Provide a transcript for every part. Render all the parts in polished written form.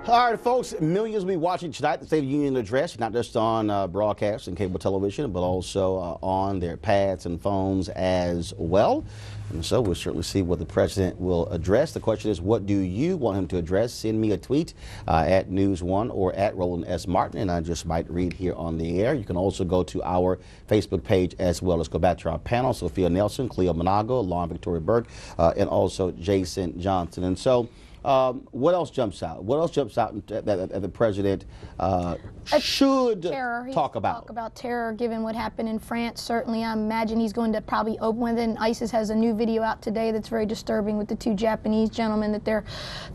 All right, folks, millions will be watching tonight the State of the Union address, not just on broadcast and cable television, but also on their pads and phones as well. And so we'll certainly see what the president will address. The question is, what do you want him to address? Send me a tweet at News1 or at Roland S. Martin, and I just might read here on the air. You can also go to our Facebook page as well. Let's go back to our panel. Sophia Nelson, Cleo Manago, Lauren Victoria Burke, and also Jason Johnson. And so, what else jumps out? What else jumps out that the president should talk about? Talk about terror, given what happened in France. Certainly, I imagine he's going to probably open with it. And ISIS has a new video out today that's very disturbing with the two Japanese gentlemen that they're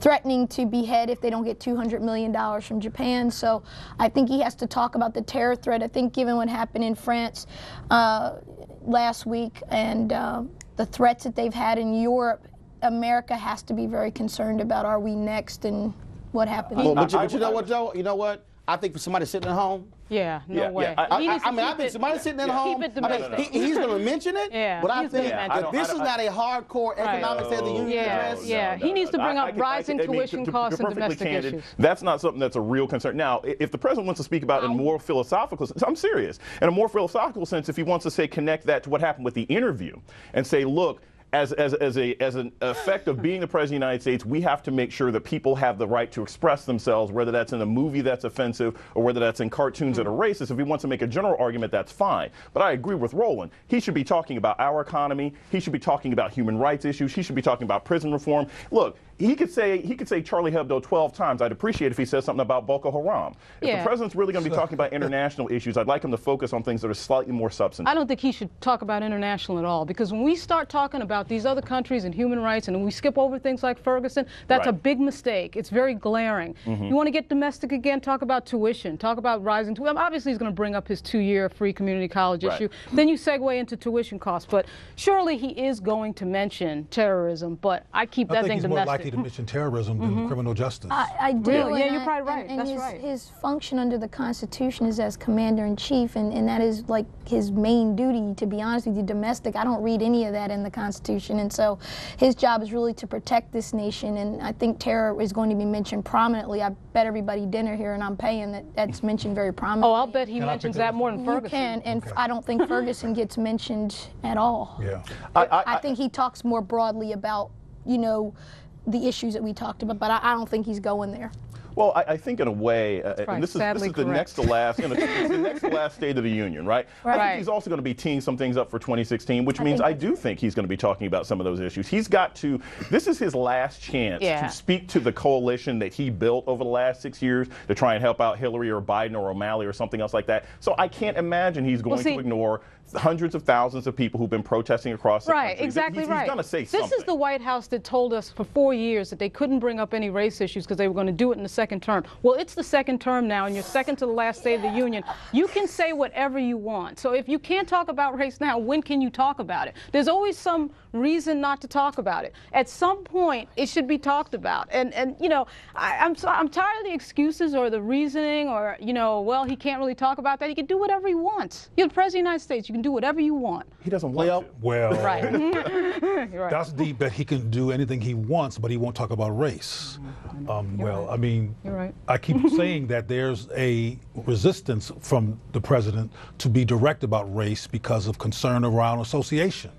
threatening to behead if they don't get $200 million from Japan. So I think he has to talk about the terror threat. I think given what happened in France last week and the threats that they've had in Europe, America has to be very concerned about, are we next and what happens. Well, but you know what, Joe? You know what? I think for somebody sitting at home. Yeah, no way. I think somebody sitting at home, he's going to mention it, but I think that this is not a hardcore economic State of the Union address. Yeah, he needs to bring up rising tuition costs and domestic issues. That's not something that's a real concern. Now, if the president wants to speak about it in a more philosophical sense, I'm serious. In a more philosophical sense, if he wants to say connect that to what happened with the interview and say, look, as an effect of being the president of the United States, we have to make sure that people have the right to express themselves, whether that's in a movie that's offensive or whether that's in cartoons that are racist. If he wants to make a general argument, that's fine. But I agree with Roland. He should be talking about our economy. He should be talking about human rights issues. He should be talking about prison reform. Look, he could say Charlie Hebdo 12 times. I'd appreciate if he says something about Boko Haram. If the president's really going to be talking about international issues, I'd like him to focus on things that are slightly more substantive. I don't think he should talk about international at all, because when we start talking about these other countries and human rights and we skip over things like Ferguson, that's a big mistake. It's very glaring. You want to get domestic again, talk about tuition, talk about rising tuition. Obviously, he's going to bring up his 2-year free community college issue. Then you segue into tuition costs. But surely he is going to mention terrorism, but I keep that thing domestic. I think he's more likely to mention terrorism than criminal justice. I do. Yeah, you're probably right. And that's right. His function under the Constitution is as commander-in-chief, and that is like his main duty, to be honest with you. Domestic, I don't read any of that in the Constitution, and so his job is really to protect this nation, and I think terror is going to be mentioned prominently. I bet everybody dinner here, and I'm paying that's mentioned very prominently. Oh, I'll bet he mentions that more than Ferguson. You can, and I don't think Ferguson gets mentioned at all. Yeah. I think he talks more broadly about, you know, the issues that we talked about, but I don't think he's going there. Well, I think in a way, and this is the next to last, it's the next to last State of the Union, right? I think he's also going to be teeing some things up for 2016, which means I do think he's going to be talking about some of those issues. He's got to, this is his last chance to speak to the coalition that he built over the last 6 years to try and help out Hillary or Biden or O'Malley or something else like that. So I can't imagine he's going to ignore hundreds of thousands of people who've been protesting across the country. Exactly right. He's going to say something. This is the White House that told us for 4 years that they couldn't bring up any race issues because they were going to do it in the second term. Well, it's the second term now, and you're second to the last State of the Union. You can say whatever you want. So if you can't talk about race now, when can you talk about it? There's always some reason not to talk about it. At some point, it should be talked about. And you know, I'm tired of the excuses or the reasoning or, you know, well, he can't really talk about that. He can do whatever he wants. You're the President of the United States. You can do whatever you want. He doesn't want to. Well, right. That's deep, that he can do anything he wants, but he won't talk about race. I mean, I keep saying that there's a resistance from the president to be direct about race because of concern around association.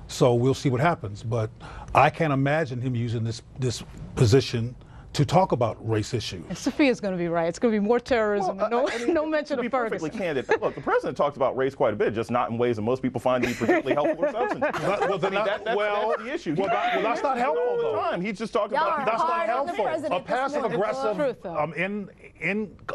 So we'll see what happens, but I can't imagine him using this position to talk about race issues. And Sophia's going to be right. It's going to be more terrorism and no mention of Ferguson. To be perfectly candid, look, the president talks about race quite a bit, just not in ways that most people find to be particularly helpful or substantive. That's the issue. Well, that's not helpful all the time. He's just talking about that's not helpful. A passive-aggressive,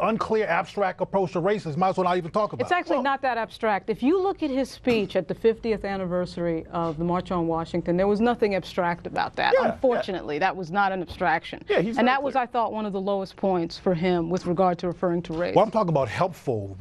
unclear, abstract approach to race is might as well not even talk about. It's actually not that abstract. If you look at his speech at the 50th anniversary of the March on Washington, there was nothing abstract about that. Unfortunately, that was not an abstraction. And that was, I thought, one of the lowest points for him with regard to referring to race. Well, I'm talking about helpful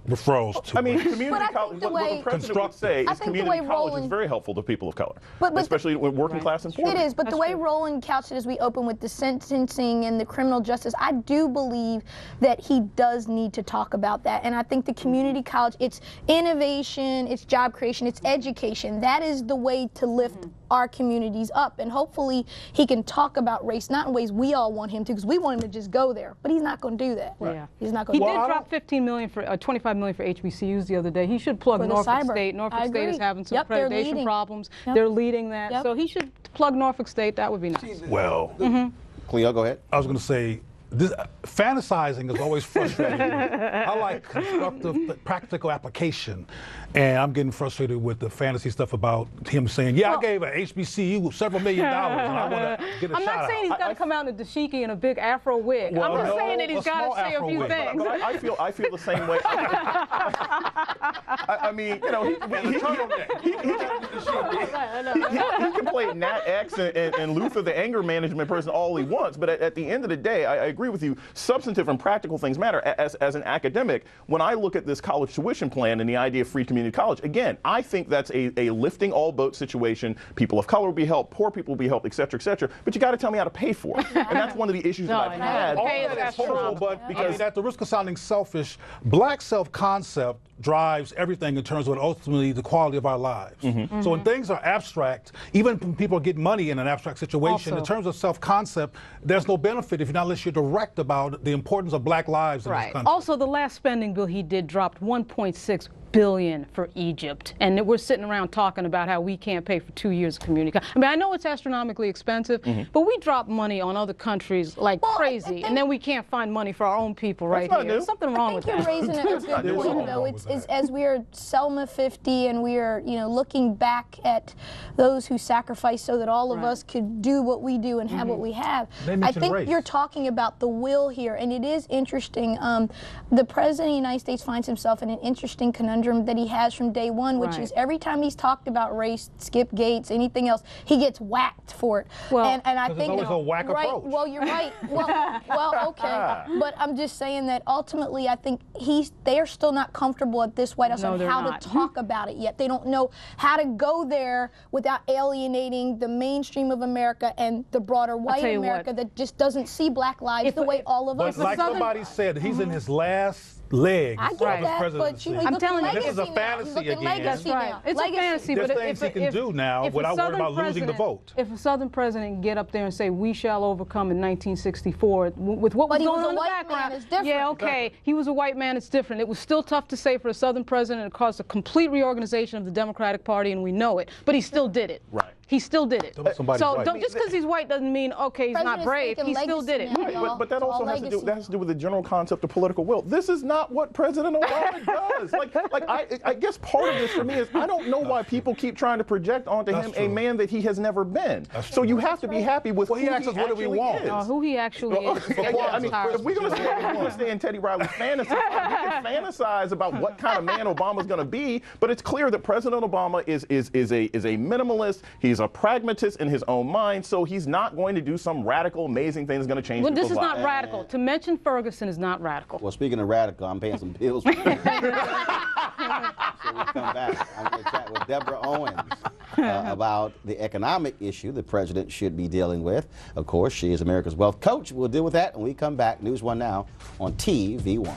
referrals to. I mean, race. community college, what the president would say is community college is very helpful to people of color, especially with working class and poor. It is, but the way Roland couched it as we open with the sentencing and the criminal justice, I do believe that he does need to talk about that. And I think the community college, it's innovation, it's job creation, it's education. That is the way to lift our communities up. And hopefully he can talk about race, not in ways we all want him to, because we want him to just go there. But he's not going to do that. Yeah. He's not going to do that. He did drop $15 million for $25 million for HBCUs the other day. He should plug Norfolk State. Norfolk State is having some accreditation problems. They're leading that. So he should plug Norfolk State. That would be nice. Well, Cleo, go ahead. I was going to say, fantasizing is always frustrating. I like constructive, practical application, and I'm getting frustrated with the fantasy stuff about him saying, "Yeah, I gave a HBCU several $1 million, and I want to get a I'm shout not saying out." he's got to come out in a dashiki and a big afro wig. Well, I'm just no, saying that he's got to say a few things. But I feel the same way. I mean, you know, he can play Nat X and Luther the anger management person all he wants, but at the end of the day, I agree with you. Substantive and practical things matter. As an academic, when I look at this college tuition plan and the idea of free community college, again, I think that's a lifting all boats situation. People of color will be helped, poor people will be helped, et cetera, but you got to tell me how to pay for it. And that's one of the issues that I've had. All that is hopeful, but because at the risk of sounding selfish, black self-concept drives everything in terms of ultimately the quality of our lives. So when things are abstract, even when people get money in an abstract situation, in terms of self-concept, there's no benefit if you're not unless you're direct about the importance of black lives in this country. Also, the last spending bill he did dropped $1.6 billion for Egypt, and we're sitting around talking about how we can't pay for 2 years of community college. I mean, I know it's astronomically expensive, but we drop money on other countries like crazy, and then we can't find money for our own people right here. There's something wrong with that. I think you're raising a good point, though. It's as we are Selma 50, and we are, looking back at those who sacrificed so that all of us could do what we do and have what we have. I think you're talking about the will here, and it is interesting. The President of the United States finds himself in an interesting conundrum that he has from day one, which is every time he's talked about race, Skip Gates, anything else, he gets whacked for it. Well, and I think it's always a whack approach. Well, you're right. Well, okay, but I'm just saying that ultimately, I think they are still not comfortable at this White House on how to talk about it yet. They don't know how to go there without alienating the mainstream of America and the broader white America that just doesn't see black lives the way all of us. But like somebody said, he's in his last legs I get of his that, presidency. but I'm telling you, this is a fantasy again. That's right. It's a fantasy, There's but things he can do now without worrying about losing the vote. If a Southern president can get up there and say, "We shall overcome" in 1964, with what was going on in the background, it's different. yeah, okay, he was a white man. It's different. It was still tough to say for a Southern president. It caused a complete reorganization of the Democratic Party, and we know it. But he still did it. Right. He still did it. So just because he's white doesn't mean he's not brave. He still did it. Now, but that also has to do with the general concept of political will. This is not what President Obama does. I guess part of this for me is I don't know why people keep trying to project onto him a man that he has never been. So you have to be happy with who he actually is. Who he actually is. I mean, if we're going to stay in Teddy Riley's fantasy, we can fantasize about what kind of man Obama's going to be, but it's clear that President Obama is a minimalist. He's a pragmatist in his own mind, so he's not going to do some radical, amazing thing that's going to change people's lives. This is not radical. To mention Ferguson is not radical. Well, speaking of radical, I'm paying some bills. So we come back. I'm going to chat with Deborah Owens about the economic issue the president should be dealing with. Of course, she is America's wealth coach. We'll deal with that when we come back. News 1 Now on TV1.